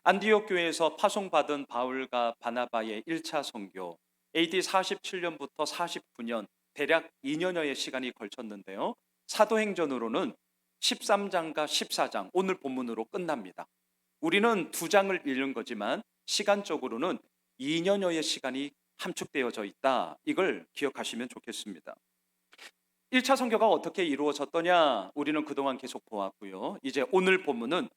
안디옥 교회에서 파송받은 바울과 바나바의 1차 선교, AD 47년부터 49년, 대략 2년여의 시간이 걸쳤는데요. 사도행전으로는 13장과 14장, 오늘 본문으로 끝납니다. 우리는 2장을 읽는 거지만 시간적으로는 2년여의 시간이 함축되어져 있다. 이걸 기억하시면 좋겠습니다. 1차 선교가 어떻게 이루어졌더냐? 우리는 그동안 계속 보았고요. 이제 오늘 본문은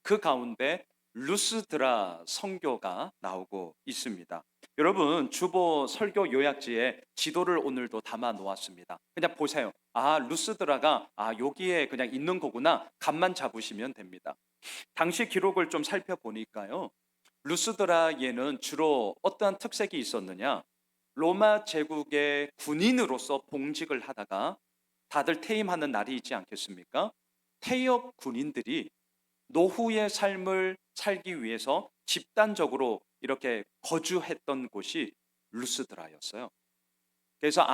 그 가운데 루스드라 선교가 나오고 있습니다. 여러분, 주보 설교 요약지에 지도를 오늘도 담아 놓았습니다. 그냥 보세요. 루스드라가 여기에 그냥 있는 거구나. 감만 잡으시면 됩니다. 당시 기록을 좀 살펴보니까요. 루스드라에는 주로 어떠한 특색이 있었느냐? 로마 제국의 군인으로서 봉직을 하다가 다들 퇴임하는 날이 있지 않겠습니까? 퇴역 군인들이 노후의 삶을 살기 위해서 집단적으로 이렇게 거주했던 곳이 루스드라였어요. 그래서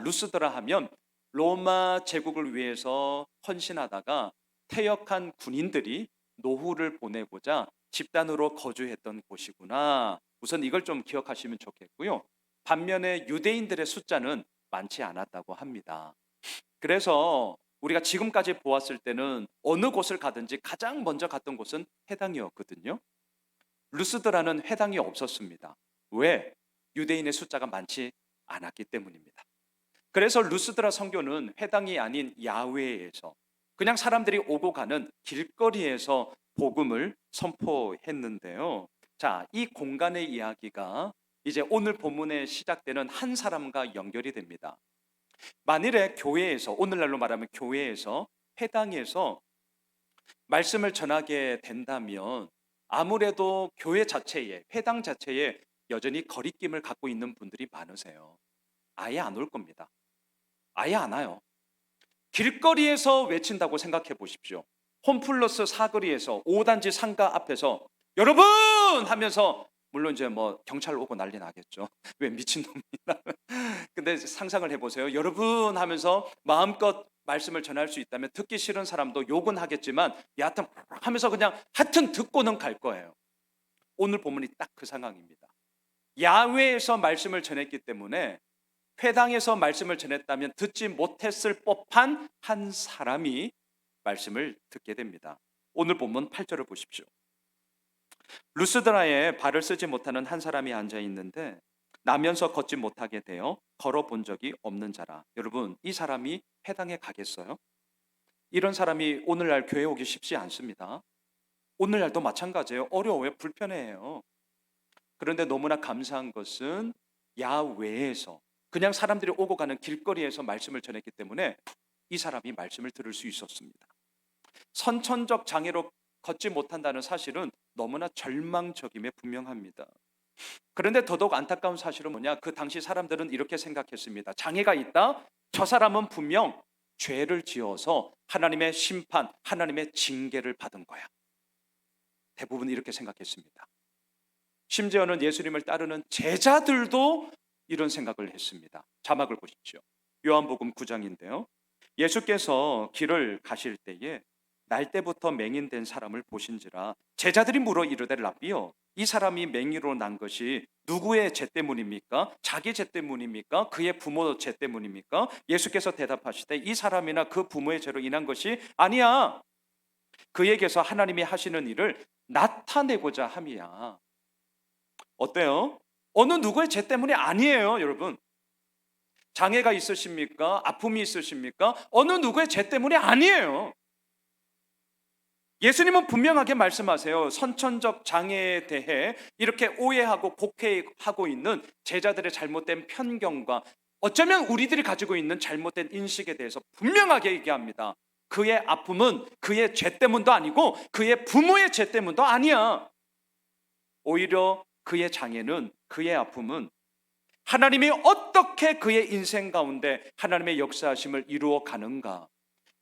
루스드라 하면 로마 제국을 위해서 헌신하다가 퇴역한 군인들이 노후를 보내고자 집단으로 거주했던 곳이구나. 우선 이걸 좀 기억하시면 좋겠고요. 반면에 유대인들의 숫자는 많지 않았다고 합니다. 그래서 우리가 지금까지 보았을 때는 어느 곳을 가든지 가장 먼저 갔던 곳은 회당이었거든요. 루스드라는 회당이 없었습니다. 왜? 유대인의 숫자가 많지 않았기 때문입니다. 그래서 루스드라 선교는 회당이 아닌 야외에서 그냥 사람들이 오고 가는 길거리에서 복음을 선포했는데요. 자, 이 공간의 이야기가 이제 오늘 본문에 시작되는 한 사람과 연결이 됩니다. 만일에 교회에서, 오늘날로 말하면 교회에서, 회당에서 말씀을 전하게 된다면 아무래도 교회 자체에, 회당 자체에 여전히 거리낌을 갖고 있는 분들이 많으세요. 아예 안 올 겁니다. 아예 안 와요. 길거리에서 외친다고 생각해 보십시오. 홈플러스 사거리에서 5단지 상가 앞에서 여러분 하면서, 물론 이제 뭐 경찰 오고 난리 나겠죠. 왜 미친놈이나. 근데 상상을 해보세요. 여러분 하면서 마음껏 말씀을 전할 수 있다면 듣기 싫은 사람도 욕은 하겠지만 여하튼 하면서 그냥 하여튼 듣고는 갈 거예요. 오늘 본문이 딱 그 상황입니다. 야외에서 말씀을 전했기 때문에 회당에서 말씀을 전했다면 듣지 못했을 법한 한 사람이 말씀을 듣게 됩니다. 오늘 본문 8절을 보십시오. 루스드라에 발을 쓰지 못하는 한 사람이 앉아 있는데 나면서 걷지 못하게 되어 걸어본 적이 없는 자라. 여러분, 이 사람이 회당에 가겠어요? 이런 사람이 오늘날 교회 오기 쉽지 않습니다. 오늘날도 마찬가지예요. 어려워요. 불편해요. 그런데 너무나 감사한 것은 야외에서 그냥 사람들이 오고 가는 길거리에서 말씀을 전했기 때문에 이 사람이 말씀을 들을 수 있었습니다. 선천적 장애로 걷지 못한다는 사실은 너무나 절망적임에 분명합니다. 그런데 더더욱 안타까운 사실은 뭐냐? 그 당시 사람들은 이렇게 생각했습니다. 장애가 있다? 저 사람은 분명 죄를 지어서 하나님의 심판, 하나님의 징계를 받은 거야. 대부분 이렇게 생각했습니다. 심지어는 예수님을 따르는 제자들도 이런 생각을 했습니다. 자막을 보십시오. 요한복음 9장인데요. 예수께서 길을 가실 때에 날때부터 맹인된 사람을 보신지라 제자들이 물어 이르되 라삐여, 이 사람이 맹인으로 난 것이 누구의 죄 때문입니까? 자기 죄 때문입니까? 그의 부모 죄 때문입니까? 예수께서 대답하시되 이 사람이나 그 부모의 죄로 인한 것이 아니야. 그에게서 하나님이 하시는 일을 나타내고자 함이야. 어때요? 어느 누구의 죄 때문이 아니에요, 여러분. 장애가 있으십니까? 아픔이 있으십니까? 어느 누구의 죄 때문이 아니에요. 예수님은 분명하게 말씀하세요. 선천적 장애에 대해 이렇게 오해하고 곡해하고 있는 제자들의 잘못된 편견과 어쩌면 우리들이 가지고 있는 잘못된 인식에 대해서 분명하게 얘기합니다. 그의 아픔은 그의 죄 때문도 아니고 그의 부모의 죄 때문도 아니야. 오히려 그의 장애는, 그의 아픔은 하나님이 어떻게 그의 인생 가운데 하나님의 역사하심을 이루어 가는가,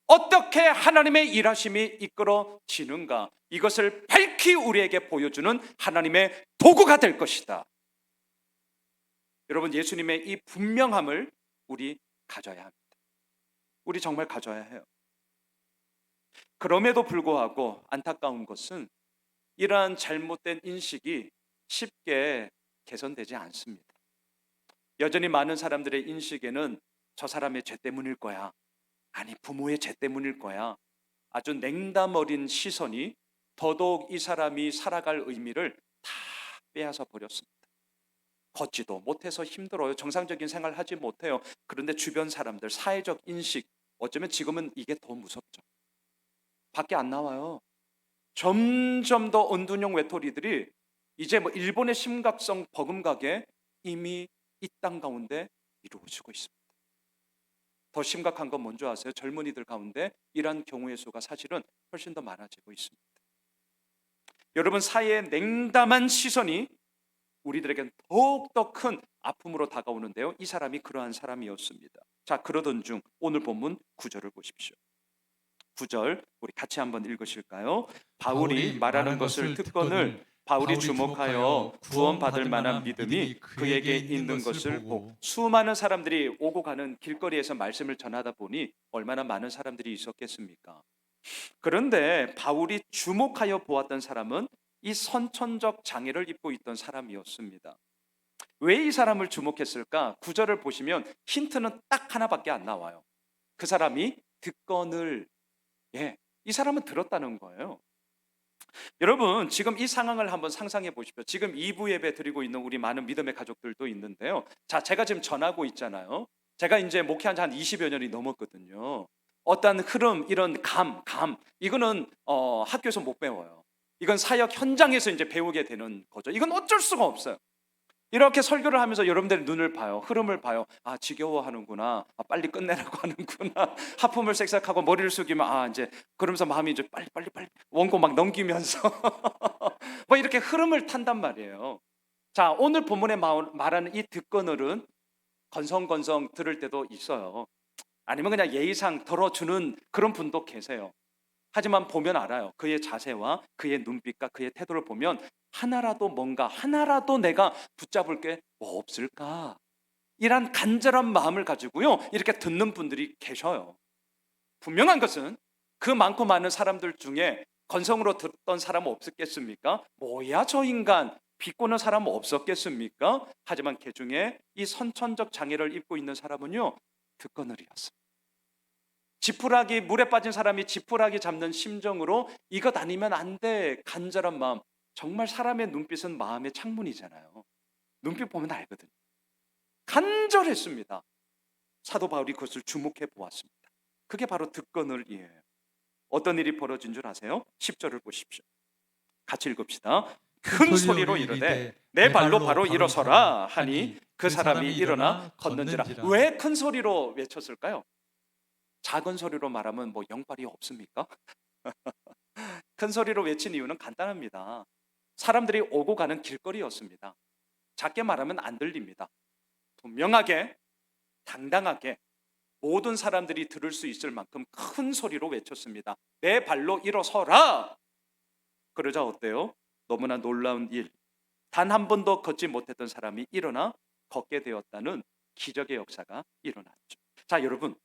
어떻게 하나님의 일하심이 이끌어지는가, 이것을 밝히 우리에게 보여주는 하나님의 도구가 될 것이다. 여러분, 예수님의 이 분명함을 우리 가져야 합니다. 우리 정말 가져야 해요. 그럼에도 불구하고 안타까운 것은 이러한 잘못된 인식이 쉽게 개선되지 않습니다. 여전히 많은 사람들의 인식에는 저 사람의 죄 때문일 거야. 아니, 부모의 죄 때문일 거야. 아주 냉담 어린 시선이 더더욱 이 사람이 살아갈 의미를 다 빼앗아 버렸습니다. 걷지도 못해서 힘들어요. 정상적인 생활 하지 못해요. 그런데 주변 사람들, 사회적 인식, 어쩌면 지금은 이게 더 무섭죠. 밖에 안 나와요. 점점 더 언둔형 외톨이들이 이제 뭐 일본의 심각성 버금가게 이미 이 땅 가운데 이루어지고 있습니다. 더 심각한 건 뭔지 아세요? 젊은이들 가운데 이러한 경우의 수가 사실은 훨씬 더 많아지고 있습니다. 여러분, 사회의 냉담한 시선이 우리들에겐 더욱더 큰 아픔으로 다가오는데요. 이 사람이 그러한 사람이었습니다. 자, 그러던 중 오늘 본문 9절을 보십시오. 9절 우리 같이 한번 읽으실까요? 바울이 말하는 것을 듣거늘 바울이 주목하여 구원받을 만한 믿음이 그에게 있는 것을 보고 수많은 사람들이 오고 가는 길거리에서 말씀을 전하다 보니 얼마나 많은 사람들이 있었겠습니까? 그런데 바울이 주목하여 보았던 사람은 이 선천적 장애를 입고 있던 사람이었습니다. 왜 이 사람을 주목했을까? 9절을 보시면 힌트는 딱 하나밖에 안 나와요. 그 사람이 듣거늘, 이 사람은 들었다는 거예요. 여러분, 지금 이 상황을 한번 상상해 보십시오. 지금 2부 예배 드리고 있는 우리 많은 믿음의 가족들도 있는데요. 자, 제가 지금 전하고 있잖아요. 제가 이제 목회한 지 한 20여 년이 넘었거든요. 어떤 흐름, 이런 이거는 학교에서 못 배워요. 이건 사역 현장에서 이제 배우게 되는 거죠. 이건 어쩔 수가 없어요. 이렇게 설교를 하면서 여러분들의 눈을 봐요. 흐름을 봐요. 아, 지겨워하는구나. 아, 빨리 끝내라고 하는구나. 하품을 쌕쌕하고 머리를 숙이면 아, 이제 그러면서 마음이 이제 빨리 원고 막 넘기면서 뭐 이렇게 흐름을 탄단 말이에요. 자, 오늘 본문에 말하는 이 듣거늘은 건성건성 들을 때도 있어요. 아니면 그냥 예의상 덜어주는 그런 분도 계세요. 하지만 보면 알아요. 그의 자세와 그의 눈빛과 그의 태도를 보면 하나라도 내가 붙잡을 게 뭐 없을까? 이런 간절한 마음을 가지고요. 이렇게 듣는 분들이 계셔요. 분명한 것은 그 많고 많은 사람들 중에 건성으로 듣던 사람 없었겠습니까? 뭐야 저 인간, 비꼬는 사람 없었겠습니까? 하지만 그 중에 이 선천적 장애를 입고 있는 사람은요, 듣거늘이었습니다. 지푸라기, 물에 빠진 사람이 지푸라기 잡는 심정으로 이것 아니면 안 돼, 간절한 마음. 정말 사람의 눈빛은 마음의 창문이잖아요. 눈빛 보면 알거든요. 간절했습니다. 사도 바울이 그것을 주목해 보았습니다. 그게 바로 듣거늘이에요. 어떤 일이 벌어진 줄 아세요? 10절을 보십시오. 같이 읽읍시다. 큰 소리로 이르되 내 발로 바로 일어서라 하니 그 사람이 일어나 걷는지라. 왜 큰 소리로 외쳤을까요? 작은 소리로 말하면 뭐 영빨이 없습니까? 큰 소리로 외친 이유는 간단합니다. 사람들이 오고 가는 길거리였습니다. 작게 말하면 안 들립니다. 분명하게, 당당하게 모든 사람들이 들을 수 있을 만큼 큰 소리로 외쳤습니다. 내 발로 일어서라! 그러자 어때요? 너무나 놀라운 일. 단 한 번도 걷지 못했던 사람이 일어나 걷게 되었다는 기적의 역사가 일어났죠. 자, 여러분.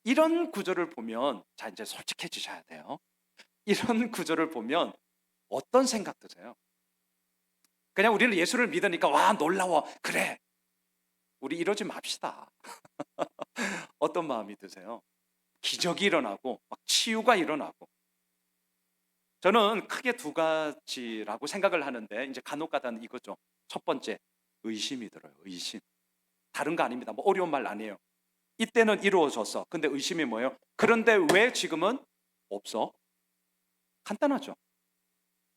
이런 구절을 보면, 자, 이제 솔직해지셔야 돼요. 이런 구절을 보면 어떤 생각 드세요? 그냥 우리는 예수를 믿으니까 와, 놀라워. 그래. 우리 이러지 맙시다. 어떤 마음이 드세요? 기적이 일어나고 막 치유가 일어나고. 저는 크게 두 가지라고 생각을 하는데 이제 간혹가다는 이거죠. 첫 번째, 의심이 들어요. 의심. 다른 거 아닙니다. 뭐 어려운 말 아니에요. 이때는 이루어졌어. 근데 의심이 뭐예요? 그런데 왜 지금은 없어? 간단하죠.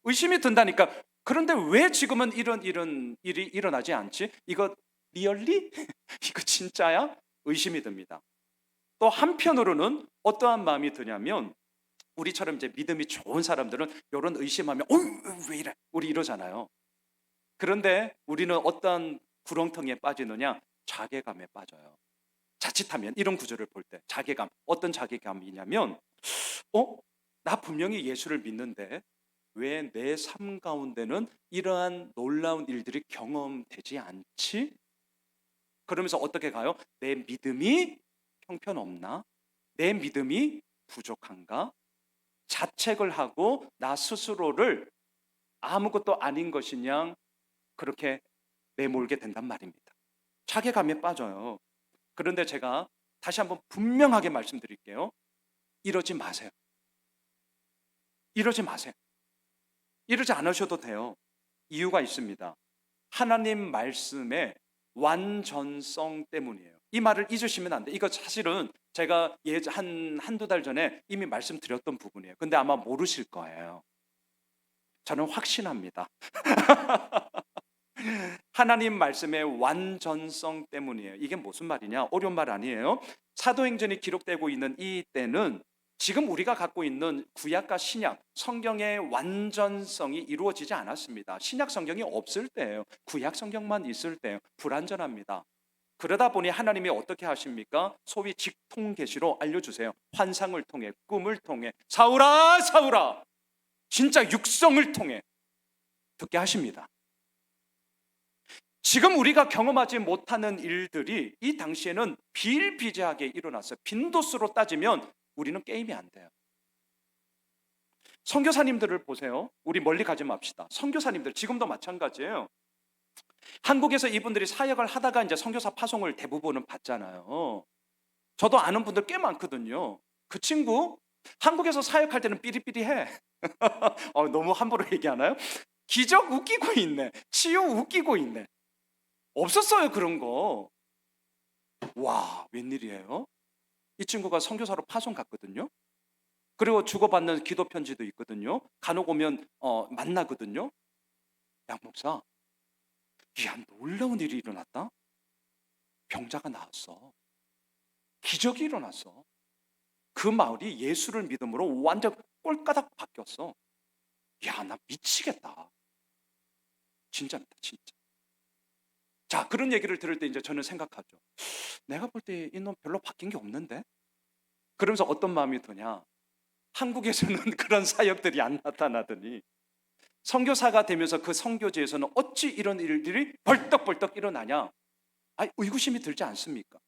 의심이 든다니까. 그런데 왜 지금은 이런 일이 일어나지 않지? 이거 리얼리? 이거 진짜야? 의심이 듭니다. 또 한편으로는 어떠한 마음이 드냐면 우리처럼 이제 믿음이 좋은 사람들은 이런 의심하면 왜 이래? 우리 이러잖아요. 그런데 우리는 어떤 구렁텅이에 빠지느냐? 자괴감에 빠져요. 자칫하면 이런 구절을 볼 때 자괴감, 어떤 자괴감이냐면 나 분명히 예수를 믿는데 왜 내 삶 가운데는 이러한 놀라운 일들이 경험되지 않지? 그러면서 어떻게 가요? 내 믿음이 형편없나? 내 믿음이 부족한가? 자책을 하고 나 스스로를 아무것도 아닌 것이냐 그렇게 내몰게 된단 말입니다. 자괴감에 빠져요. 그런데 제가 다시 한번 분명하게 말씀드릴게요. 이러지 마세요. 이러지 마세요. 이러지 않으셔도 돼요. 이유가 있습니다. 하나님 말씀의 완전성 때문이에요. 이 말을 잊으시면 안 돼요. 이거 사실은 제가 한두 달 전에 이미 말씀드렸던 부분이에요. 근데 아마 모르실 거예요. 저는 확신합니다. 하나님 말씀의 완전성 때문이에요. 이게 무슨 말이냐? 어려운 말 아니에요. 사도행전이 기록되고 있는 이 때는 지금 우리가 갖고 있는 구약과 신약, 성경의 완전성이 이루어지지 않았습니다. 신약 성경이 없을 때예요. 구약 성경만 있을 때예요. 불완전합니다. 그러다 보니 하나님이 어떻게 하십니까? 소위 직통 계시로 알려주세요. 환상을 통해, 꿈을 통해, 사울아 사울아, 진짜 육성을 통해 듣게 하십니다. 지금 우리가 경험하지 못하는 일들이 이 당시에는 비일비재하게 일어났어요. 빈도수로 따지면 우리는 게임이 안 돼요. 선교사님들을 보세요. 우리 멀리 가지 맙시다. 선교사님들 지금도 마찬가지예요. 한국에서 이분들이 사역을 하다가 이제 선교사 파송을 대부분은 받잖아요. 저도 아는 분들 꽤 많거든요. 그 친구 한국에서 사역할 때는 삐리삐리해. 너무 함부로 얘기하나요? 기적 웃기고 있네. 치유 웃기고 있네. 없었어요 그런 거. 와, 웬일이에요? 이 친구가 선교사로 파송 갔거든요. 그리고 주고받는 기도 편지도 있거든요. 간혹 오면 만나거든요. 양 목사, 이야 놀라운 일이 일어났다. 병자가 나았어. 기적이 일어났어. 그 마을이 예수를 믿음으로 완전 꼴까닥 바뀌었어. 야, 나 미치겠다. 진짜입니다, 진짜. 자, 그런 얘기를 들을 때 이제 저는 생각하죠. 내가 볼 때 이놈 별로 바뀐 게 없는데? 그러면서 어떤 마음이 드냐? 한국에서는 그런 사역들이 안 나타나더니 선교사가 되면서 그 선교지에서는 어찌 이런 일들이 벌떡벌떡 일어나냐? 의구심이 들지 않습니까?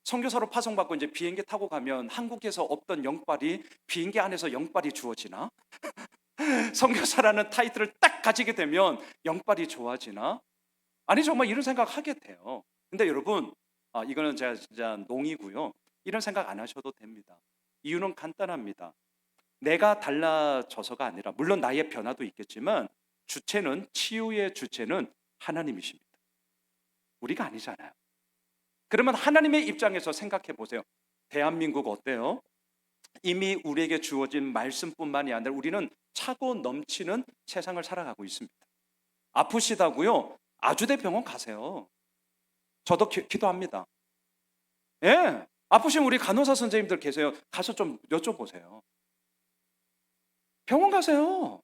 선교사로 파송받고 이제 비행기 타고 가면 한국에서 없던 영빨이 비행기 안에서 영빨이 주어지나? 선교사라는 타이틀을 딱 가지게 되면 영빨이 좋아지나? 아니 정말 이런 생각 하게 돼요. 근데 여러분, 이거는 제가 진짜 농이고요. 이런 생각 안 하셔도 됩니다. 이유는 간단합니다. 내가 달라져서가 아니라 물론 나의 변화도 있겠지만 주체는 치유의 주체는 하나님이십니다. 우리가 아니잖아요. 그러면 하나님의 입장에서 생각해 보세요. 대한민국 어때요? 이미 우리에게 주어진 말씀뿐만이 아니라 우리는 차고 넘치는 세상을 살아가고 있습니다. 아프시다고요? 아주대병원 가세요. 저도 기도합니다. 예, 아프시면 우리 간호사 선생님들 계세요. 가서 좀 여쭤보세요. 병원 가세요.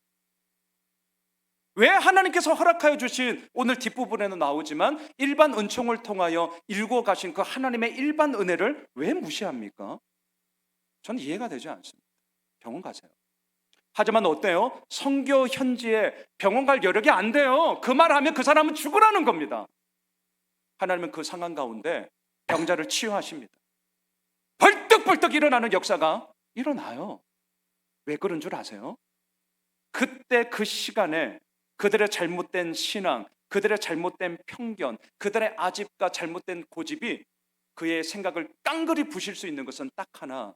왜 하나님께서 허락하여 주신 오늘 뒷부분에는 나오지만 일반 은총을 통하여 일궈 가신 그 하나님의 일반 은혜를 왜 무시합니까? 저는 이해가 되지 않습니다. 병원 가세요. 하지만 어때요? 선교 현지에 병원 갈 여력이 안 돼요. 그 말하면 그 사람은 죽으라는 겁니다. 하나님은 그 상황 가운데 병자를 치유하십니다. 벌떡벌떡 일어나는 역사가 일어나요. 왜 그런 줄 아세요? 그때 그 시간에 그들의 잘못된 신앙, 그들의 잘못된 편견, 그들의 아집과 잘못된 고집이 그의 생각을 깡그리 부실 수 있는 것은 딱 하나,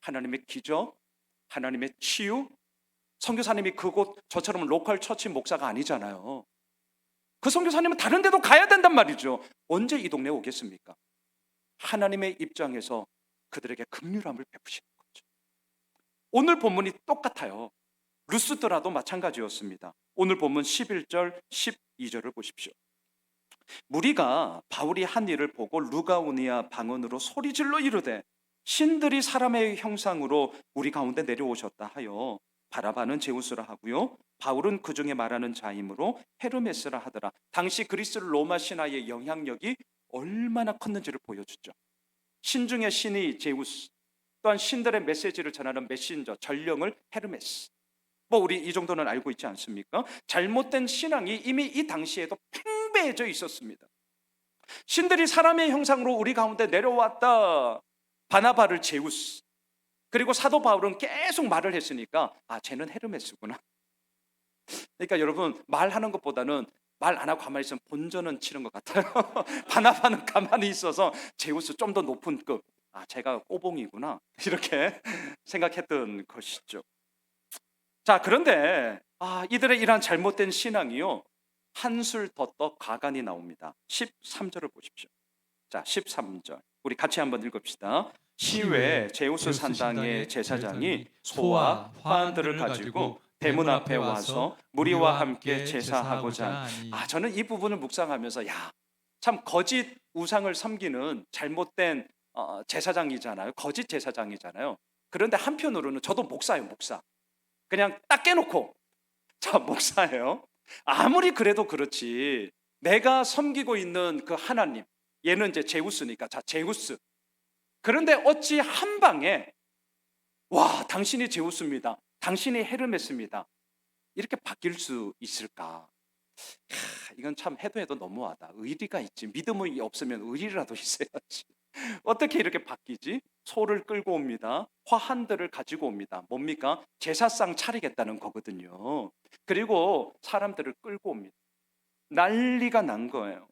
하나님의 기적, 하나님의 치유. 선교사님이 그곳 저처럼 로컬 처치 목사가 아니잖아요. 그 선교사님은 다른 데도 가야 된단 말이죠. 언제 이 동네에 오겠습니까? 하나님의 입장에서 그들에게 긍휼함을 베푸시는 거죠. 오늘 본문이 똑같아요. 루스드라도 마찬가지였습니다. 오늘 본문 11절 12절을 보십시오. 무리가 바울이 한 일을 보고 루가오니아 방언으로 소리질러 이르되 신들이 사람의 형상으로 우리 가운데 내려오셨다 하여 바라바는 제우스라 하고요, 바울은 그 중에 말하는 자이므로 헤르메스라 하더라. 당시 그리스 로마 신화의 영향력이 얼마나 컸는지를 보여주죠. 신중의 신이 제우스, 또한 신들의 메시지를 전하는 메신저 전령을 헤르메스. 우리 이 정도는 알고 있지 않습니까? 잘못된 신앙이 이미 이 당시에도 팽배해져 있었습니다. 신들이 사람의 형상으로 우리 가운데 내려왔다. 바나바를 제우스, 그리고 사도 바울은 계속 말을 했으니까 쟤는 헤르메스구나. 그러니까 여러분, 말하는 것보다는 말 안 하고 가만히 있으면 본전은 치는 것 같아요. 바나바는 가만히 있어서 제우스 좀 더 높은 급. 아, 제가 꼬봉이구나. 이렇게 생각했던 것이죠. 자, 그런데 이들의 이러한 잘못된 신앙이요, 한술 더 떠 가관이 나옵니다. 13절을 보십시오. 자, 13절. 우리 같이 한번 읽읍시다. 시외 제우스 산당의 제사장이 소와 화환들을 가지고 대문 앞에 와서 무리와 함께 제사하고자 하니. 저는 이 부분을 묵상하면서 참 거짓 우상을 섬기는 잘못된 제사장이잖아요. 거짓 제사장이잖아요. 그런데 한편으로는 저도 목사예요, 목사. 그냥 딱 깨놓고 자, 목사예요. 아무리 그래도 그렇지, 내가 섬기고 있는 그 하나님, 얘는 이제 제우스니까, 자, 제우스. 그런데 어찌 한 방에 당신이 제우스입니다, 당신이 헤르메스입니다, 이렇게 바뀔 수 있을까? 이건 참 해도 해도 너무하다. 의리가 있지, 믿음이 없으면 의리라도 있어야지. 어떻게 이렇게 바뀌지? 소를 끌고 옵니다. 화환들을 가지고 옵니다. 뭡니까? 제사상 차리겠다는 거거든요. 그리고 사람들을 끌고 옵니다. 난리가 난 거예요.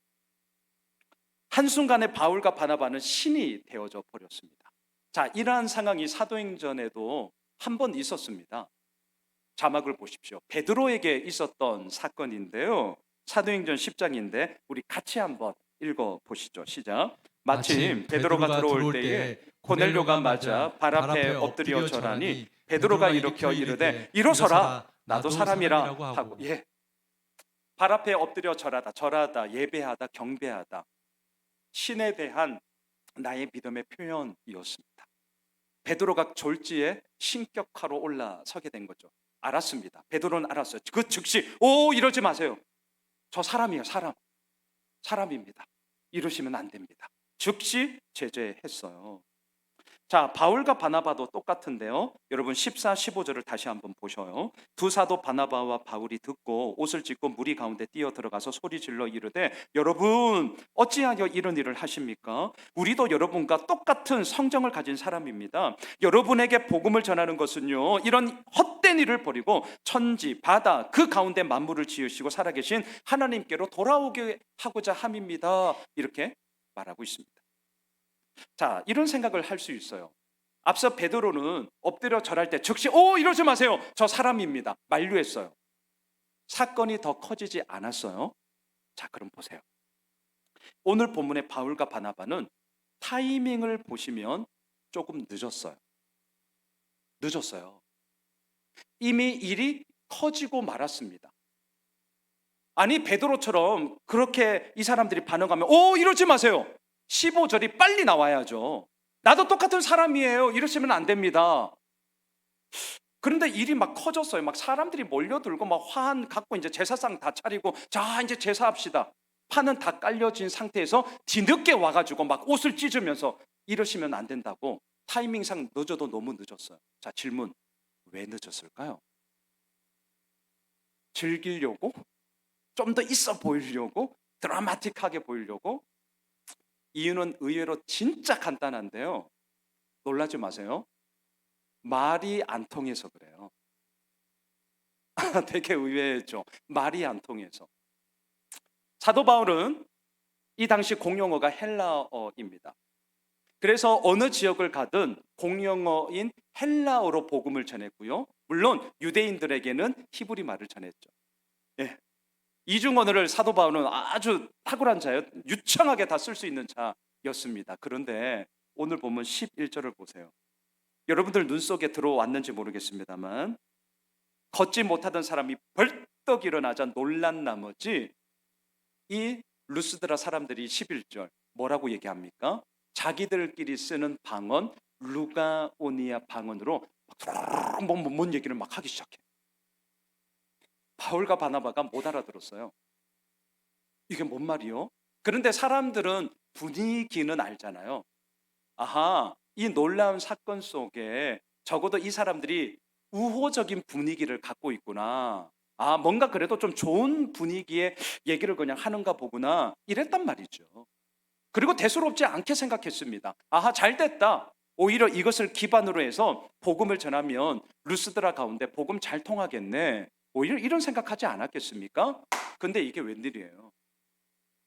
한순간에 바울과 바나바는 신이 되어져 버렸습니다. 자, 이러한 상황이 사도행전에도 한 번 있었습니다. 자막을 보십시오. 베드로에게 있었던 사건인데요. 사도행전 10장인데 우리 같이 한번 읽어 보시죠. 시작. 마침 베드로가 들어올 때에 고넬료가 맞아 발 앞에 엎드려 절하니 베드로가 일으켜 이르되 일어서라, 나도 사람이라 하고. 발 앞에 엎드려 절하다, 예배하다, 경배하다, 신에 대한 나의 믿음의 표현이었습니다. 베드로가 졸지에 신격화로 올라서게 된 거죠. 알았습니다. 베드로는 알았어요. 그 즉시 이러지 마세요. 저 사람이에요. 사람입니다. 이러시면 안 됩니다. 즉시 제재했어요. 자, 바울과 바나바도 똑같은데요. 여러분 14, 15절을 다시 한번 보셔요. 두 사도 바나바와 바울이 듣고 옷을 찢고 무리 가운데 뛰어 들어가서 소리 질러 이르되 여러분 어찌하여 이런 일을 하십니까? 우리도 여러분과 똑같은 성정을 가진 사람입니다. 여러분에게 복음을 전하는 것은요, 이런 헛된 일을 버리고 천지, 바다 그 가운데 만물을 지으시고 살아계신 하나님께로 돌아오게 하고자 함입니다. 이렇게 말하고 있습니다. 자, 이런 생각을 할 수 있어요. 앞서 베드로는 엎드려 절할 때 즉시 이러지 마세요, 저 사람입니다, 만류했어요. 사건이 더 커지지 않았어요. 자, 그럼 보세요. 오늘 본문의 바울과 바나바는 타이밍을 보시면 조금 늦었어요. 이미 일이 커지고 말았습니다. 아니, 베드로처럼 그렇게 이 사람들이 반응하면 이러지 마세요, 15절이 빨리 나와야죠. 나도 똑같은 사람이에요, 이러시면 안 됩니다. 그런데 일이 막 커졌어요. 막 사람들이 몰려들고 막 화환 갖고 이제 제사상 다 차리고, 자, 이제 제사합시다. 판은 다 깔려진 상태에서 뒤늦게 와가지고 막 옷을 찢으면서 이러시면 안 된다고. 타이밍상 늦어도 너무 늦었어요. 자, 질문, 왜 늦었을까요? 즐기려고? 좀 더 있어 보이려고? 드라마틱하게 보이려고? 이유는 의외로 진짜 간단한데요. 놀라지 마세요. 말이 안 통해서 그래요. 되게 의외죠. 말이 안 통해서. 사도 바울은 이 당시 공용어가 헬라어입니다. 그래서 어느 지역을 가든 공용어인 헬라어로 복음을 전했고요. 물론 유대인들에게는 히브리 말을 전했죠. 이중 언어를 사도 바울은 아주 탁월한 자예요. 유창하게 다 쓸 수 있는 자였습니다. 그런데 오늘 보면 11절을 보세요. 여러분들 눈 속에 들어왔는지 모르겠습니다만, 걷지 못하던 사람이 벌떡 일어나자 놀란 나머지 이 루스드라 사람들이 11절 뭐라고 얘기합니까? 자기들끼리 쓰는 방언, 루가오니아 방언으로 뭔 얘기를 막 하기 시작해. 바울과 바나바가 못 알아들었어요. 이게 뭔 말이요? 그런데 사람들은 분위기는 알잖아요. 아하, 이 놀라운 사건 속에 적어도 이 사람들이 우호적인 분위기를 갖고 있구나. 뭔가 그래도 좀 좋은 분위기의 얘기를 그냥 하는가 보구나. 이랬단 말이죠. 그리고 대수롭지 않게 생각했습니다. 아하, 잘 됐다. 오히려 이것을 기반으로 해서 복음을 전하면 루스드라 가운데 복음 잘 통하겠네. 오히려 이런 생각하지 않았겠습니까? 근데 이게 웬일이에요?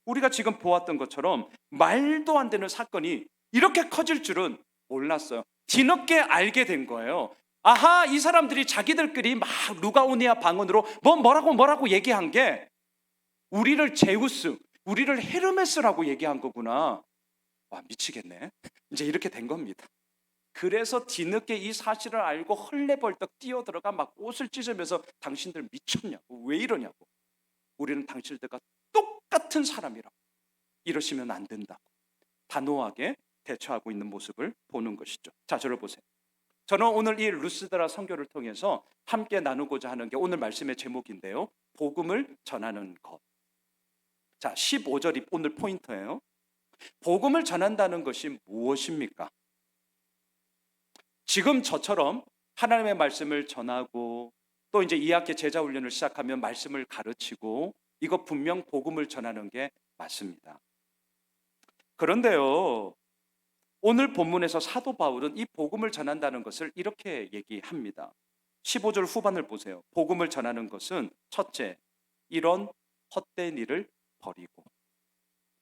우리가 지금 보았던 것처럼 말도 안 되는 사건이 이렇게 커질 줄은 몰랐어요. 뒤늦게 알게 된 거예요. 아하, 이 사람들이 자기들끼리 막 루가오니아 방언으로 뭐라고 얘기한 게 우리를 제우스, 우리를 헤르메스라고 얘기한 거구나. 와, 미치겠네. 이제 이렇게 된 겁니다. 그래서 뒤늦게 이 사실을 알고 헐레벌떡 뛰어들어가 막 옷을 찢으면서 당신들 미쳤냐고, 왜 이러냐고, 우리는 당신들과 똑같은 사람이라고, 이러시면 안 된다고 단호하게 대처하고 있는 모습을 보는 것이죠. 자, 저를 보세요. 저는 오늘 이 루스드라 선교를 통해서 함께 나누고자 하는 게 오늘 말씀의 제목인데요, 복음을 전하는 것. 자, 15절이 오늘 포인트예요. 복음을 전한다는 것이 무엇입니까? 지금 저처럼 하나님의 말씀을 전하고 또 이제 2학기 제자 훈련을 시작하면 말씀을 가르치고, 이거 분명 복음을 전하는 게 맞습니다. 그런데요, 오늘 본문에서 사도 바울은 이 복음을 전한다는 것을 이렇게 얘기합니다. 15절 후반을 보세요. 복음을 전하는 것은 첫째, 이런 헛된 일을 버리고,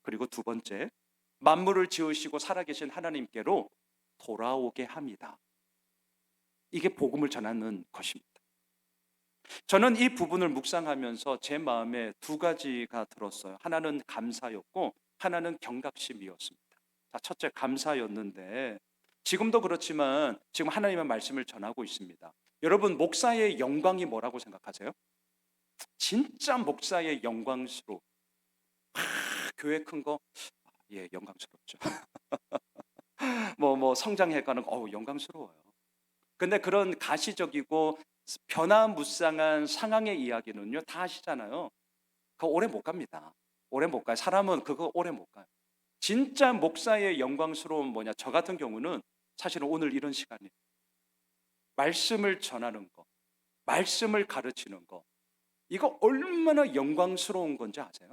그리고 두 번째, 만물을 지으시고 살아계신 하나님께로 돌아오게 합니다. 이게 복음을 전하는 것입니다. 저는 이 부분을 묵상하면서 제 마음에 두 가지가 들었어요. 하나는 감사였고 하나는 경각심이었습니다. 자, 첫째, 감사였는데 지금도 그렇지만 지금 하나님의 말씀을 전하고 있습니다. 여러분, 목사의 영광이 뭐라고 생각하세요? 진짜 목사의 영광스러워. 교회 큰 거, 예, 영광스럽죠. 뭐 성장해가는 거, 영광스러워요. 근데 그런 가시적이고 변화무쌍한 상황의 이야기는요, 다 아시잖아요. 그거 오래 못 갑니다. 오래 못 가요. 사람은 그거 오래 못 가요. 진짜 목사의 영광스러운 뭐냐? 저 같은 경우는 사실은 오늘 이런 시간이에요. 말씀을 전하는 거, 말씀을 가르치는 거, 이거 얼마나 영광스러운 건지 아세요?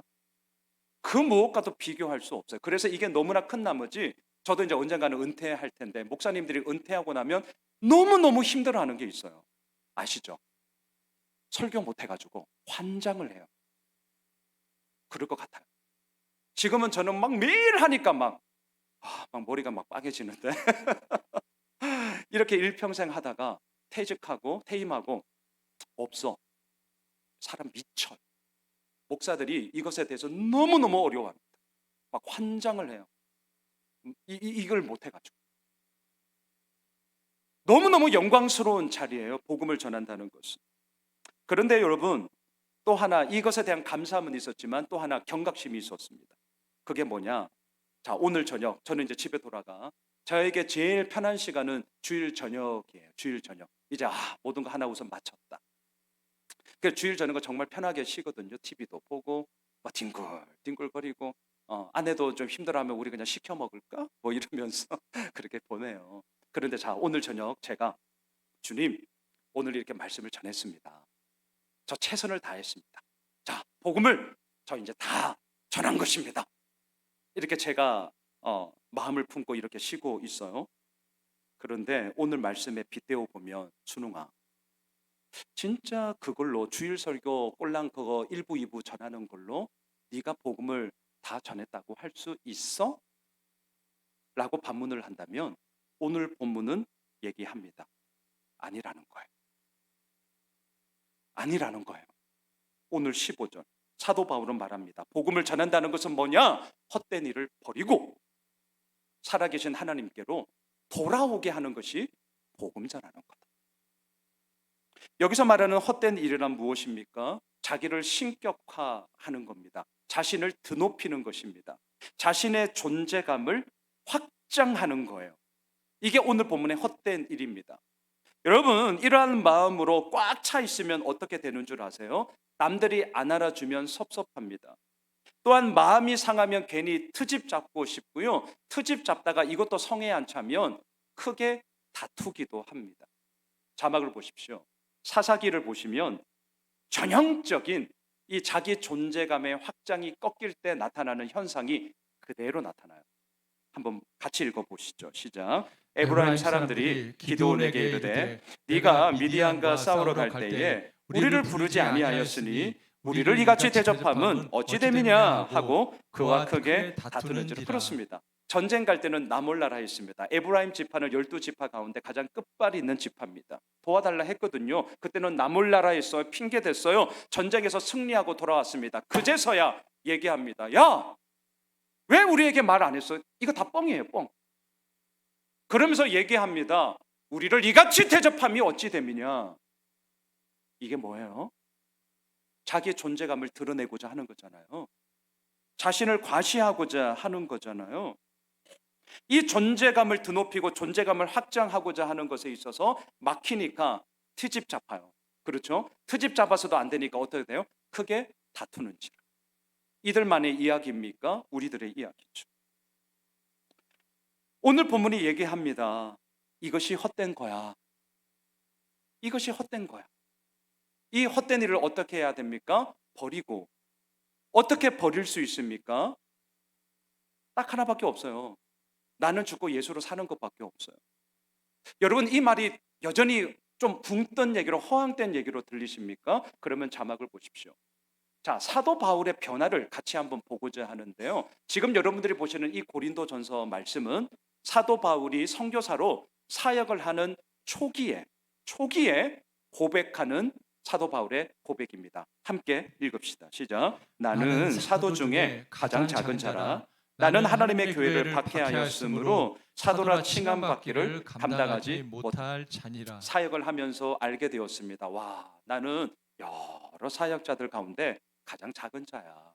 그 무엇과도 비교할 수 없어요. 그래서 이게 너무나 큰 나머지 저도 이제 언젠가는 은퇴할 텐데, 목사님들이 은퇴하고 나면 너무너무 힘들어하는 게 있어요. 아시죠? 설교 못 해가지고 환장을 해요. 그럴 것 같아요. 지금은 저는 막 매일 하니까 막 머리가 막 빠개지는데 이렇게 일평생 하다가 퇴직하고 퇴임하고 없어. 사람 미쳐요. 목사들이 이것에 대해서 너무너무 어려워합니다. 막 환장을 해요. 이걸 못 해가지고. 너무너무 영광스러운 자리예요, 복음을 전한다는 것은. 그런데 여러분, 또 하나 이것에 대한 감사함은 있었지만 또 하나 경각심이 있었습니다. 그게 뭐냐? 자, 오늘 저녁 저는 이제 집에 돌아가, 저에게 제일 편한 시간은 주일 저녁이에요. 주일 저녁. 이제 모든 거 하나 우선 마쳤다. 그 주일 저녁은 정말 편하게 쉬거든요. TV도 보고 뭐 뒹굴거리고, 아내도 좀 힘들어하면 우리 그냥 시켜 먹을까? 뭐 이러면서 그렇게 보내요. 그런데 자, 오늘 저녁 제가, 주님, 오늘 이렇게 말씀을 전했습니다. 저 최선을 다했습니다. 자, 복음을 저 이제 다 전한 것입니다. 이렇게 제가 마음을 품고 이렇게 쉬고 있어요. 그런데 오늘 말씀에 빗대어 보면, 순웅아, 진짜 그걸로 주일 설교 꼴랑 그거 1부 2부 전하는 걸로 네가 복음을 다 전했다고 할 수 있어? 라고 반문을 한다면 오늘 본문은 얘기합니다. 아니라는 거예요. 아니라는 거예요. 오늘 15절 사도 바울은 말합니다. 복음을 전한다는 것은 뭐냐? 헛된 일을 버리고 살아계신 하나님께로 돌아오게 하는 것이 복음 전하는 거다. 여기서 말하는 헛된 일이란 무엇입니까? 자기를 신격화하는 겁니다. 자신을 드높이는 것입니다. 자신의 존재감을 확장하는 거예요. 이게 오늘 본문의 헛된 일입니다. 여러분, 이러한 마음으로 꽉 차 있으면 어떻게 되는 줄 아세요? 남들이 안 알아주면 섭섭합니다. 또한 마음이 상하면 괜히 트집 잡고 싶고요. 트집 잡다가 이것도 성에 안 차면 크게 다투기도 합니다. 자막을 보십시오. 사사기를 보시면 전형적인 이 자기 존재감의 확장이 꺾일 때 나타나는 현상이 그대로 나타나요. 한번 같이 읽어보시죠. 시작. 에브라임 사람들이 기드온에게 이르되 네가 미디안과 싸우러 갈 때에 우리를 부르지 아니하였으니 우리를 이같이 대접함은 어찌 됨이냐 하고 그와 크게 다투는지라. 그렇습니다. 전쟁 갈 때는 나몰라라 했습니다. 에브라임 지파는 12지파 가운데 가장 끝발이 있는 지파입니다. 도와달라 했거든요. 그때는 나몰라라 했어요. 핑계 댔어요. 전쟁에서 승리하고 돌아왔습니다. 그제서야 얘기합니다. 야, 왜 우리에게 말 안 했어? 이거 다 뻥이에요, 뻥. 그러면서 얘기합니다. 우리를 이같이 대접함이 어찌 됨이냐. 이게 뭐예요? 자기의 존재감을 드러내고자 하는 거잖아요. 자신을 과시하고자 하는 거잖아요. 이 존재감을 드높이고 존재감을 확장하고자 하는 것에 있어서 막히니까 트집 잡아요. 그렇죠? 트집 잡아서도 안 되니까 어떻게 돼요? 크게 다투는지라. 이들만의 이야기입니까? 우리들의 이야기죠. 오늘 본문이 얘기합니다. 이것이 헛된 거야. 이것이 헛된 거야. 이 헛된 일을 어떻게 해야 됩니까? 버리고. 어떻게 버릴 수 있습니까? 딱 하나밖에 없어요. 나는 죽고 예수로 사는 것밖에 없어요. 여러분, 이 말이 여전히 좀 붕 뜬 얘기로, 허황된 얘기로 들리십니까? 그러면 자막을 보십시오. 자, 사도 바울의 변화를 같이 한번 보고자 하는데요. 지금 여러분들이 보시는 이 고린도전서 말씀은 사도 바울이 선교사로 사역을 하는 초기에 고백하는 사도 바울의 고백입니다. 함께 읽읍시다. 시작. 나는 사도 중에 가장 작은 자라. 나는 하나님의 교회를 박해하였으므로 사도라 칭함받기를 감당하지 못할 자니라. 사역을 하면서 알게 되었습니다. 와, 나는 여러 사역자들 가운데 가장 작은 자야.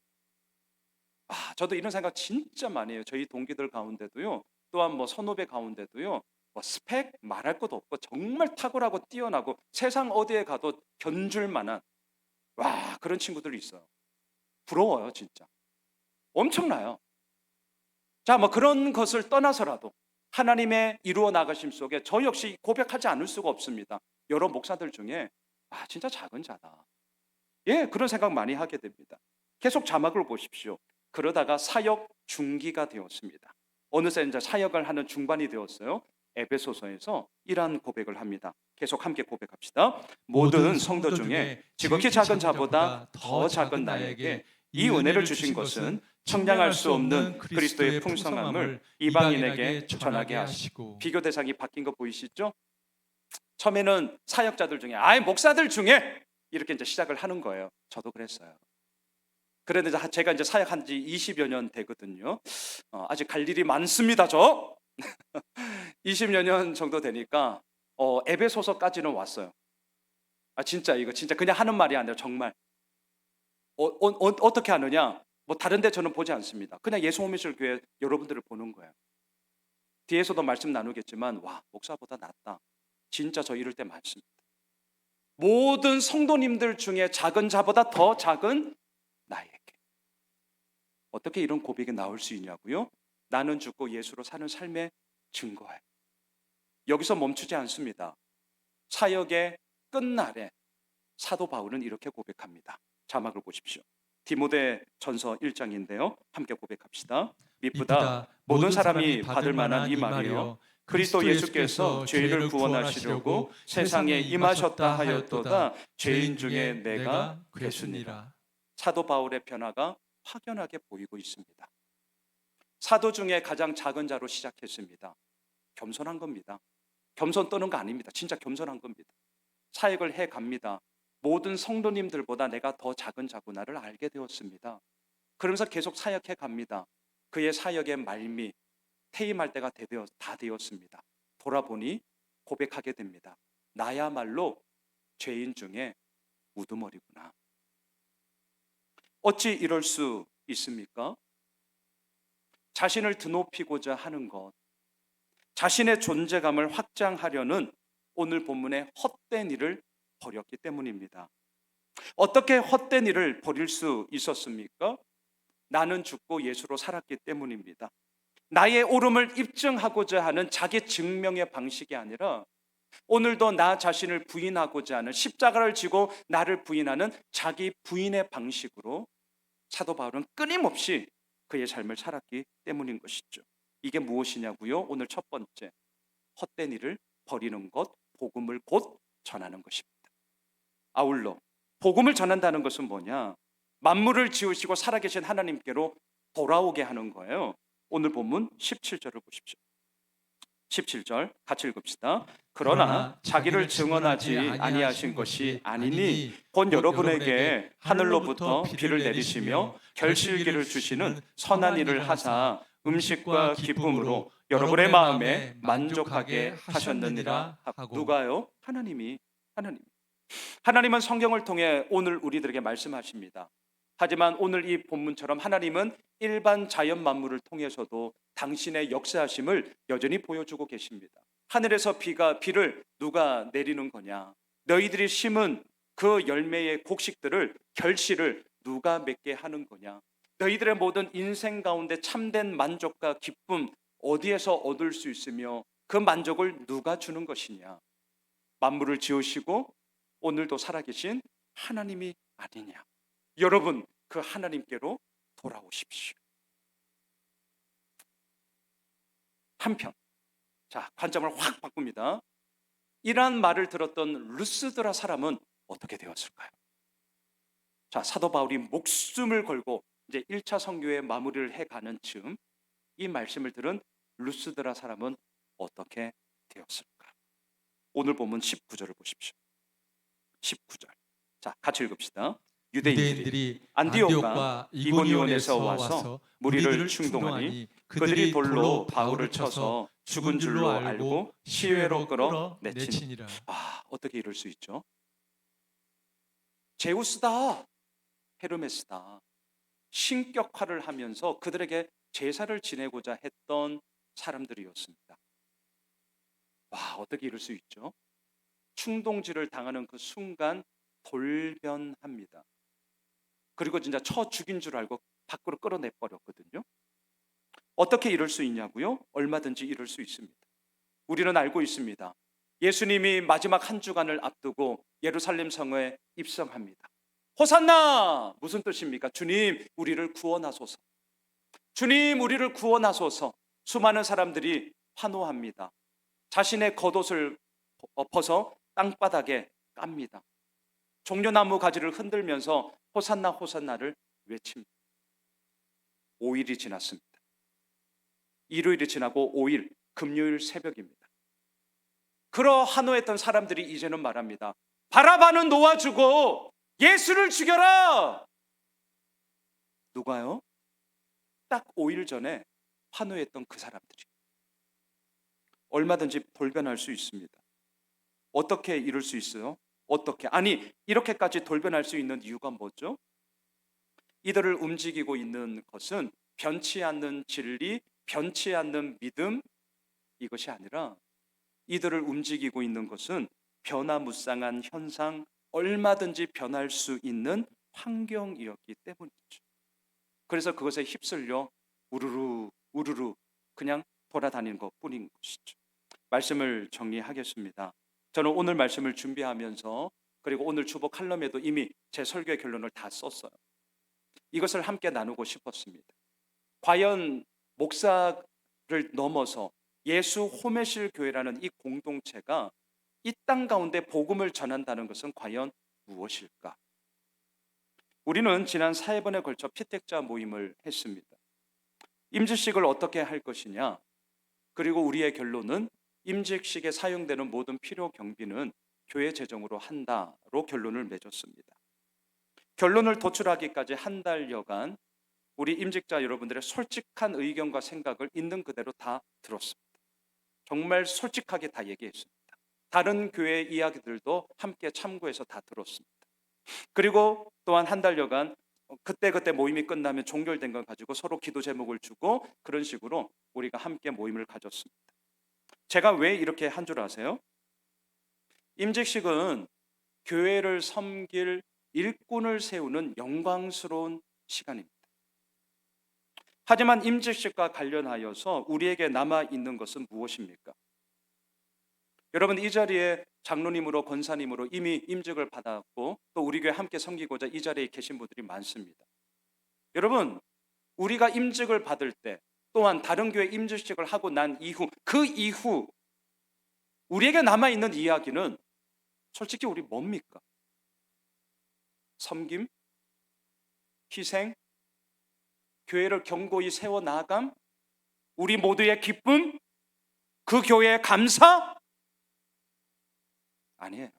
저도 이런 생각 진짜 많이 해요. 저희 동기들 가운데도요. 또한 선후배 가운데도요. 스펙 말할 것도 없고 정말 탁월하고 뛰어나고 세상 어디에 가도 견줄 만한 그런 친구들이 있어요. 부러워요, 진짜. 엄청나요. 자, 그런 것을 떠나서라도 하나님의 이루어 나가심 속에 저 역시 고백하지 않을 수가 없습니다. 여러 목사들 중에 진짜 작은 자다. 예, 그런 생각 많이 하게 됩니다. 계속 자막을 보십시오. 그러다가 사역 중기가 되었습니다. 어느새 이제 사역을 하는 중반이 되었어요. 에베소서에서 이러한 고백을 합니다. 계속 함께 고백합시다. 모든 성도 중에 지극히 작은 자보다 더 작은 나에게 이 은혜를 주신 것은 청량할 수 없는 그리스도의 풍성함을 이방인에게 전하게 하시고. 비교 대상이 바뀐 거 보이시죠? 처음에는 사역자들 중에 목사들 중에 이렇게 이제 시작을 하는 거예요. 저도 그랬어요. 그런데 제가 이제 사역한 지 20여 년 되거든요. 아직 갈 일이 많습니다, 저. 20여 년 정도 되니까 에베소서까지는 왔어요. 진짜 이거 진짜 그냥 하는 말이 아니라 정말 어떻게 하느냐? 다른 데 저는 보지 않습니다. 그냥 예수호미실 교회 여러분들을 보는 거예요. 뒤에서도 말씀 나누겠지만 목사보다 낫다. 진짜 저 이럴 때 많습니다. 모든 성도님들 중에 작은 자보다 더 작은 나에게. 어떻게 이런 고백이 나올 수 있냐고요? 나는 죽고 예수로 사는 삶의 증거예요. 여기서 멈추지 않습니다. 사역의 끝날에 사도 바울은 이렇게 고백합니다. 자막을 보십시오. 디모데전서 1장인데요. 함께 고백합시다. 미쁘다 모든 사람이 받을 만한 이 말이요 그리스도 예수께서 죄인을 구원하시려고 세상에 임하셨다 하였도다. 죄인 중에 내가 괴수니라. 사도 바울의 변화가 확연하게 보이고 있습니다. 사도 중에 가장 작은 자로 시작했습니다. 겸손한 겁니다. 겸손 떠는 거 아닙니다. 진짜 겸손한 겁니다. 사역을 해갑니다. 모든 성도님들보다 내가 더 작은 자구나를 알게 되었습니다. 그러면서 계속 사역해 갑니다. 그의 사역의 말미, 퇴임할 때가 다 되었습니다. 돌아보니 고백하게 됩니다. 나야말로 죄인 중에 우두머리구나. 어찌 이럴 수 있습니까? 자신을 드높이고자 하는 것, 자신의 존재감을 확장하려는 오늘 본문의 헛된 일을 버렸기 때문입니다. 어떻게 헛된 일을 버릴 수 있었습니까? 나는 죽고 예수로 살았기 때문입니다. 나의 옳음을 입증하고자 하는 자기 증명의 방식이 아니라 오늘도 나 자신을 부인하고자 하는, 십자가를 지고 나를 부인하는 자기 부인의 방식으로 사도 바울은 끊임없이 그의 삶을 살았기 때문인 것이죠. 이게 무엇이냐고요? 오늘 첫 번째, 헛된 일을 버리는 것, 복음을 곧 전하는 것입니다. 아울러 복음을 전한다는 것은 뭐냐? 만물을 지으시고 살아계신 하나님께로 돌아오게 하는 거예요. 오늘 본문 17절을 보십시오. 17절 같이 읽읍시다. 그러나 자기를 증언하지 아니하신 것이 아니니 곧 여러분에게 하늘로부터 비를 내리시며 결실기를 주시는 선한 일을 하사 음식과 기쁨으로 여러분의 마음에 만족하게 하셨느니라 하고. 누가요? 하나님은 성경을 통해 오늘 우리들에게 말씀하십니다. 하지만 오늘 이 본문처럼 하나님은 일반 자연 만물을 통해서도 당신의 역사하심을 여전히 보여주고 계십니다. 하늘에서 비를 누가 내리는 거냐? 너희들이 심은 그 열매의 곡식들을 결실을 누가 맺게 하는 거냐? 너희들의 모든 인생 가운데 참된 만족과 기쁨 어디에서 얻을 수 있으며 그 만족을 누가 주는 것이냐? 만물을 지으시고 오늘도 살아계신 하나님이 아니냐? 여러분, 그 하나님께로 돌아오십시오. 한편, 자, 관점을 확 바꿉니다. 이러한 말을 들었던 루스드라 사람은 어떻게 되었을까요? 자, 사도 바울이 목숨을 걸고 이제 1차 선교의 마무리를 해가는 즈음 이 말씀을 들은 루스드라 사람은 어떻게 되었을까? 오늘 본문 19절을 보십시오. 19절. 자, 같이 읽읍시다. 유대인들이 안디옥과 이고니온에서 와서 무리를 충동하니 그들이 돌로 바울을 쳐서 죽은 줄로 알고 시외로 끌어 내치니라. 어떻게 이럴 수 있죠? 제우스다, 헤르메스다, 신격화를 하면서 그들에게 제사를 지내고자 했던 사람들이었습니다. 어떻게 이럴 수 있죠? 충동질을 당하는 그 순간 돌변합니다. 그리고 진짜 쳐 죽인 줄 알고 밖으로 끌어내버렸거든요. 어떻게 이럴 수 있냐고요? 얼마든지 이럴 수 있습니다. 우리는 알고 있습니다. 예수님이 마지막 한 주간을 앞두고 예루살렘 성에 입성합니다. 호산나! 무슨 뜻입니까? 주님, 우리를 구원하소서. 주님, 우리를 구원하소서. 수많은 사람들이 환호합니다. 자신의 겉옷을 벗어 땅바닥에 깝니다. 종려나무 가지를 흔들면서 호산나 호산나를 외칩니다. 5일이 지났습니다. 일요일이 지나고 5일 금요일 새벽입니다. 그러 환호했던 사람들이 이제는 말합니다. 바라바는 놓아주고 예수를 죽여라. 누가요? 딱 5일 전에 환호했던 그 사람들이. 얼마든지 돌변할 수 있습니다. 어떻게 이럴 수 있어요? 어떻게? 아니, 이렇게까지 돌변할 수 있는 이유가 뭐죠? 이들을 움직이고 있는 것은 변치 않는 진리, 변치 않는 믿음, 이것이 아니라 이들을 움직이고 있는 것은 변화무쌍한 현상, 얼마든지 변할 수 있는 환경이었기 때문이죠. 그래서 그것에 휩쓸려 우르르 우르르 그냥 돌아다니는 것뿐인 것이죠. 말씀을 정리하겠습니다. 저는 오늘 말씀을 준비하면서 그리고 오늘 주보 칼럼에도 이미 제 설교의 결론을 다 썼어요. 이것을 함께 나누고 싶었습니다. 과연 목사를 넘어서 예수 호메실 교회라는 이 공동체가 이 땅 가운데 복음을 전한다는 것은 과연 무엇일까? 우리는 지난 4회번에 걸쳐 피택자 모임을 했습니다. 임직식을 어떻게 할 것이냐? 그리고 우리의 결론은 임직식에 사용되는 모든 필요 경비는 교회 재정으로 한다로 결론을 맺었습니다. 결론을 도출하기까지 한 달여간 우리 임직자 여러분들의 솔직한 의견과 생각을 있는 그대로 다 들었습니다. 정말 솔직하게 다 얘기했습니다. 다른 교회의 이야기들도 함께 참고해서 다 들었습니다. 그리고 또한 한 달여간 그때 모임이 끝나면 종결된 걸 가지고 서로 기도 제목을 주고 그런 식으로 우리가 함께 모임을 가졌습니다. 제가 왜 이렇게 한 줄 아세요? 임직식은 교회를 섬길 일꾼을 세우는 영광스러운 시간입니다. 하지만 임직식과 관련하여서 우리에게 남아있는 것은 무엇입니까? 여러분, 이 자리에 장로님으로 권사님으로 이미 임직을 받았고 또 우리 교회 함께 섬기고자 이 자리에 계신 분들이 많습니다. 여러분, 우리가 임직을 받을 때 또한 다른 교회 임직식을 하고 난 이후 그 이후 우리에게 남아있는 이야기는 솔직히 우리 뭡니까? 섬김, 희생, 교회를 견고히 세워나감, 우리 모두의 기쁨, 그 교회의 감사? 아니에요.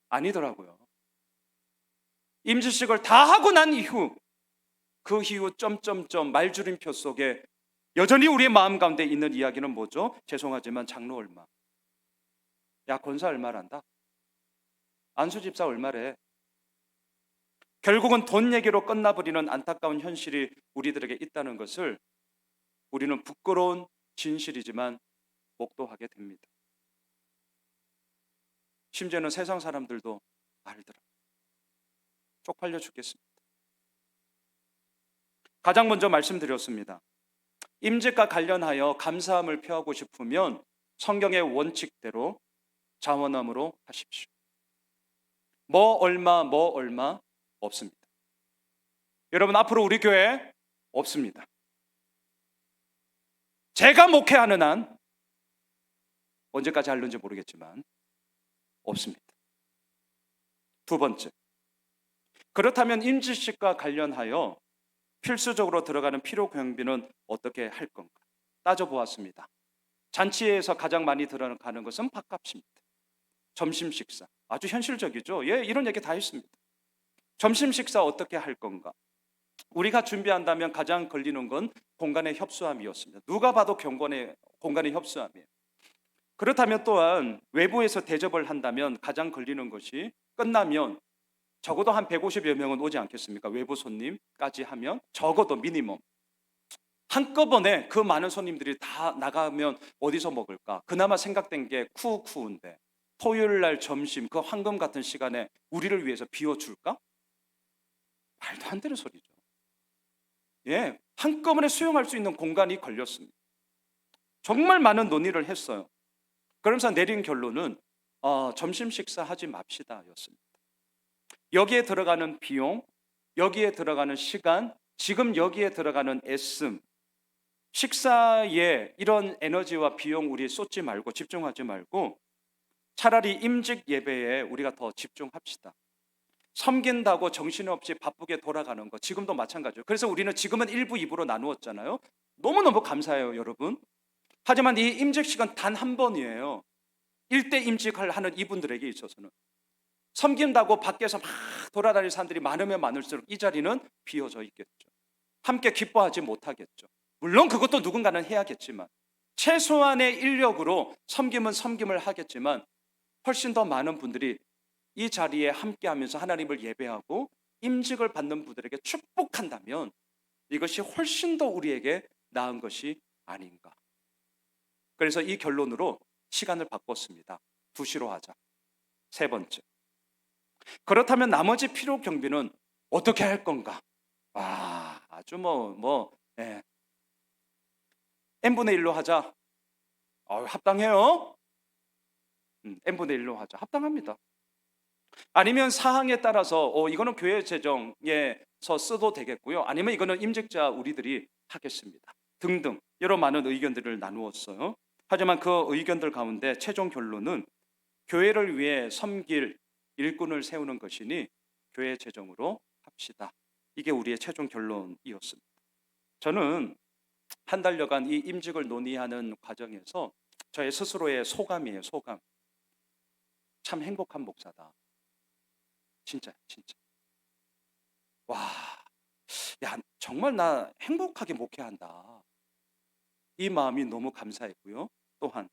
아니더라고요. 임직식을 다 하고 난 이후 그 이후 점점점 말줄임표 속에 여전히 우리의 마음 가운데 있는 이야기는 뭐죠? 죄송하지만 장로 얼마? 야, 권사 얼마란다? 안수 집사 얼마래? 결국은 돈 얘기로 끝나버리는 안타까운 현실이 우리들에게 있다는 것을 우리는 부끄러운 진실이지만 목도하게 됩니다. 심지어는 세상 사람들도 알더라. 쪽팔려 죽겠습니다. 가장 먼저 말씀드렸습니다. 임직과 관련하여 감사함을 표하고 싶으면 성경의 원칙대로 자원함으로 하십시오. 뭐 얼마 없습니다. 여러분, 앞으로 우리 교회 없습니다. 제가 목회하는 한 언제까지 할는지 모르겠지만 없습니다. 두 번째, 그렇다면 임직식과 관련하여 필수적으로 들어가는 필요 경비는 어떻게 할 건가 따져보았습니다. 잔치에서 가장 많이 들어가는 것은 밥값입니다. 점심 식사, 아주 현실적이죠. 예, 이런 얘기 다 했습니다. 점심 식사 어떻게 할 건가? 우리가 준비한다면 가장 걸리는 건 공간의 협소함이었습니다. 누가 봐도 공간의 협소함이에요. 그렇다면 또한 외부에서 대접을 한다면 가장 걸리는 것이 끝나면 적어도 한 150여 명은 오지 않겠습니까? 외부 손님까지 하면 적어도 미니멈. 한꺼번에 그 많은 손님들이 다 나가면 어디서 먹을까? 그나마 생각된 게 쿠우쿠우인데 토요일 날 점심 그 황금 같은 시간에 우리를 위해서 비워줄까? 말도 안 되는 소리죠. 예, 한꺼번에 수용할 수 있는 공간이 걸렸습니다. 정말 많은 논의를 했어요. 그러면서 내린 결론은 점심 식사하지 맙시다 였습니다. 여기에 들어가는 비용, 여기에 들어가는 시간, 지금 여기에 들어가는 애씀, 식사에 이런 에너지와 비용 우리 쏟지 말고 집중하지 말고 차라리 임직 예배에 우리가 더 집중합시다. 섬긴다고 정신없이 바쁘게 돌아가는 거 지금도 마찬가지예요. 그래서 우리는 지금은 1부, 2부로 나누었잖아요. 너무너무 감사해요, 여러분. 하지만 이 임직 시간 단 한 번이에요. 1대 임직을 하는 이분들에게 있어서는 섬긴다고 밖에서 막 돌아다니는 사람들이 많으면 많을수록 이 자리는 비어져 있겠죠. 함께 기뻐하지 못하겠죠. 물론 그것도 누군가는 해야겠지만 최소한의 인력으로 섬김은 섬김을 하겠지만 훨씬 더 많은 분들이 이 자리에 함께하면서 하나님을 예배하고 임직을 받는 분들에게 축복한다면 이것이 훨씬 더 우리에게 나은 것이 아닌가. 그래서 이 결론으로 시간을 바꿨습니다. 2시로 하자. 세 번째, 그렇다면 나머지 필요 경비는 어떻게 할 건가? 아주 n분의 1로 하자. 합당해요. n분의 1로 하자. 합당합니다. 아니면 사항에 따라서 이거는 교회 재정에서 써도 되겠고요. 아니면 이거는 임직자 우리들이 하겠습니다. 등등 여러 많은 의견들을 나누었어요. 하지만 그 의견들 가운데 최종 결론은 교회를 위해 섬길 일꾼을 세우는 것이니 교회 재정으로 합시다. 이게 우리의 최종 결론이었습니다. 저는 한 달여간 이 임직을 논의하는 과정에서 저의 스스로의 소감이에요. 소감. 참 행복한 목사다. 진짜. 와, 야, 정말 나 행복하게 목회한다. 이 마음이 너무 감사했고요. 또한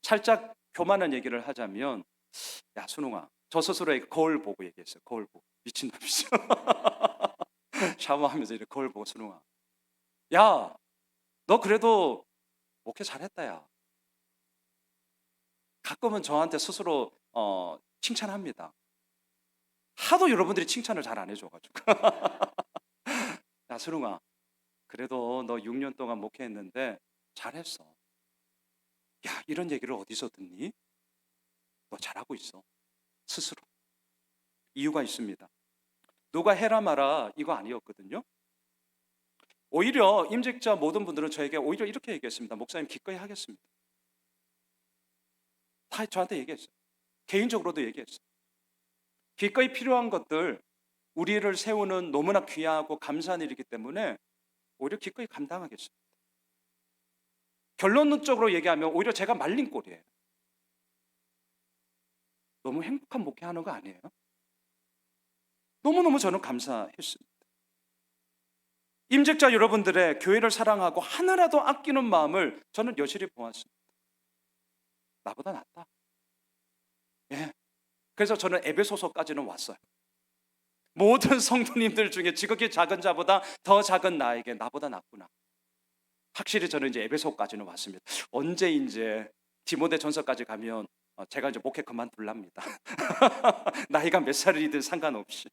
살짝 교만한 얘기를 하자면, 야, 순웅아, 저 스스로에게 거울 보고 얘기했어요. 거울 보고. 미친놈이죠. 샤워하면서 이렇게 거울 보고, 순웅아, 야, 너 그래도 목회 잘했다. 야, 가끔은 저한테 스스로 칭찬합니다. 하도 여러분들이 칭찬을 잘 안 해줘가지고. 야, 순웅아, 그래도 너 6년 동안 목회했는데 잘했어. 야, 이런 얘기를 어디서 듣니? 너 잘하고 있어. 스스로. 이유가 있습니다. 누가 해라 마라 이거 아니었거든요. 오히려 임직자 모든 분들은 저에게 오히려 이렇게 얘기했습니다. 목사님 기꺼이 하겠습니다. 다 저한테 얘기했어요. 개인적으로도 얘기했어요. 기꺼이 필요한 것들, 우리를 세우는 너무나 귀하고 감사한 일이기 때문에 오히려 기꺼이 감당하겠습니다. 결론적으로 얘기하면 오히려 제가 말린 꼴이에요. 너무 행복한 목회하는 거 아니에요? 너무너무 저는 감사했습니다. 임직자 여러분들의 교회를 사랑하고 하나라도 아끼는 마음을 저는 여실히 보았습니다. 나보다 낫다. 예. 그래서 저는 에베소서까지는 왔어요. 모든 성도님들 중에 지극히 작은 자보다 더 작은 나에게 나보다 낫구나. 확실히 저는 이제 에베소까지는 왔습니다. 언제 이제 디모데전서까지 가면 제가 이제 목회 그만둘랍니다. 나이가 몇 살이든 상관없이.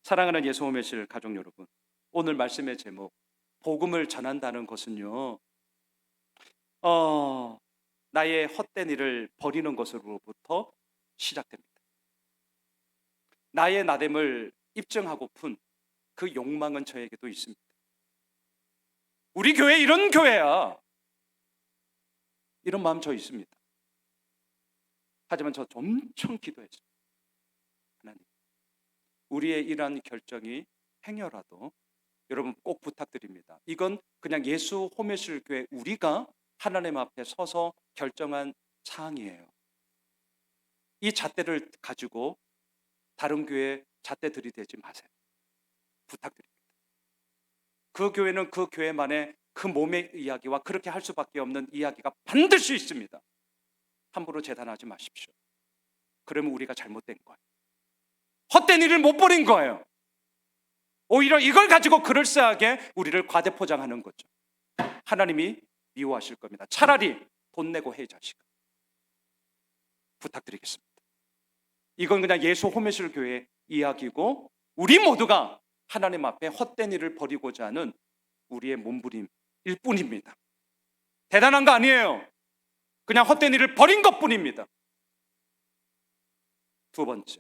사랑하는 예수오메실 가족 여러분, 오늘 말씀의 제목 복음을 전한다는 것은요, 나의 헛된 일을 버리는 것으로부터 시작됩니다. 나의 나됨을 입증하고픈 그 욕망은 저에게도 있습니다. 우리 교회 이런 교회야, 이런 마음 저 있습니다. 하지만 저 엄청 기도했어요. 하나님, 우리의 이러한 결정이 행여라도 여러분 꼭 부탁드립니다. 이건 그냥 예수 호메실 교회 우리가 하나님 앞에 서서 결정한 사항이에요. 이 잣대를 가지고 다른 교회 잣대 들이대지 마세요. 부탁드립니다. 그 교회는 그 교회만의 그 몸의 이야기와 그렇게 할 수밖에 없는 이야기가 반드시 있습니다. 함부로 재단하지 마십시오. 그러면 우리가 잘못된 거예요. 헛된 일을 못 버린 거예요. 오히려 이걸 가지고 그럴싸하게 우리를 과대포장하는 거죠. 하나님이 미워하실 겁니다. 차라리 돈 내고 해, 이 자식아. 부탁드리겠습니다. 이건 그냥 예수 호메실 교회의 이야기고 우리 모두가 하나님 앞에 헛된 일을 버리고자 하는 우리의 몸부림일 뿐입니다. 대단한 거 아니에요. 그냥 헛된 일을 버린 것뿐입니다. 두 번째,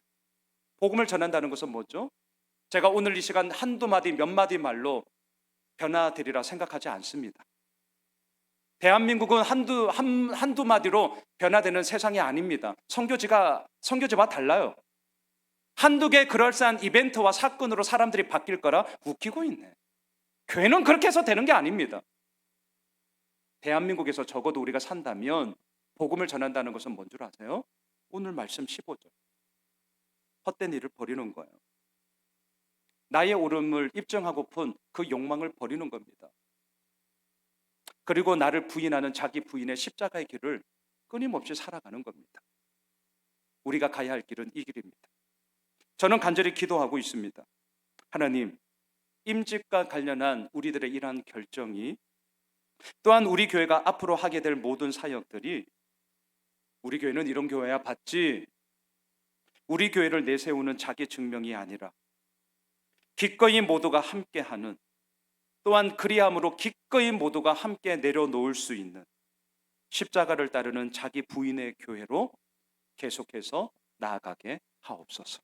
복음을 전한다는 것은 뭐죠? 제가 오늘 이 시간 한두 마디 몇 마디 말로 변화되리라 생각하지 않습니다. 대한민국은 한두 마디로 변화되는 세상이 아닙니다. 선교지와 달라요. 한두 개 그럴싸한 이벤트와 사건으로 사람들이 바뀔 거라 웃기고 있네. 교회는 그렇게 해서 되는 게 아닙니다. 대한민국에서 적어도 우리가 산다면 복음을 전한다는 것은 뭔 줄 아세요? 오늘 말씀 15절. 헛된 일을 버리는 거예요. 나의 옳음을 입증하고픈 그 욕망을 버리는 겁니다. 그리고 나를 부인하는 자기 부인의 십자가의 길을 끊임없이 살아가는 겁니다. 우리가 가야 할 길은 이 길입니다. 저는 간절히 기도하고 있습니다. 하나님, 임직과 관련한 우리들의 이러한 결정이 또한 우리 교회가 앞으로 하게 될 모든 사역들이 우리 교회는 이런 교회야 봤지, 우리 교회를 내세우는 자기 증명이 아니라 기꺼이 모두가 함께하는, 또한 그리함으로 기꺼이 모두가 함께 내려놓을 수 있는 십자가를 따르는 자기 부인의 교회로 계속해서 나아가게 하옵소서.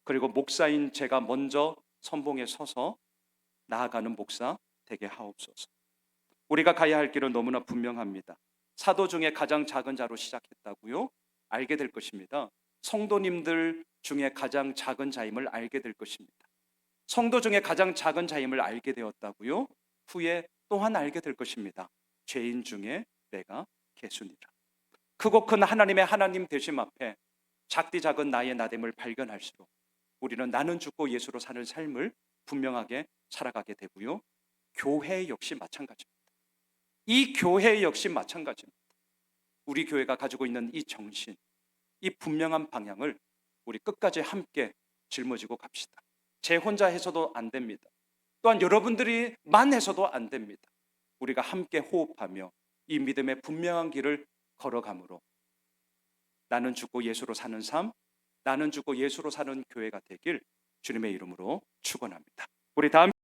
그리고 목사인 제가 먼저 선봉에 서서 나아가는 목사 되게 하옵소서. 우리가 가야 할 길은 너무나 분명합니다. 사도 중에 가장 작은 자로 시작했다고요? 알게 될 것입니다. 성도님들 중에 가장 작은 자임을 알게 될 것입니다. 성도 중에 가장 작은 자임을 알게 되었다고요? 후에 또한 알게 될 것입니다. 죄인 중에 내가 개수니라. 크고 큰 하나님의 하나님 되심 앞에 작디 작은 나의 나됨을 발견할수록 우리는 나는 죽고 예수로 사는 삶을 분명하게 살아가게 되고요. 교회 역시 마찬가지입니다. 이 교회 역시 마찬가지입니다. 우리 교회가 가지고 있는 이 정신, 이 분명한 방향을 우리 끝까지 함께 짊어지고 갑시다. 제 혼자 해서도 안 됩니다. 또한 여러분들이만 해서도 안 됩니다. 우리가 함께 호흡하며 이 믿음의 분명한 길을 걸어가므로 나는 죽고 예수로 사는 삶, 나는 죽고 예수로 사는 교회가 되길 주님의 이름으로 축원합니다. 우리 다음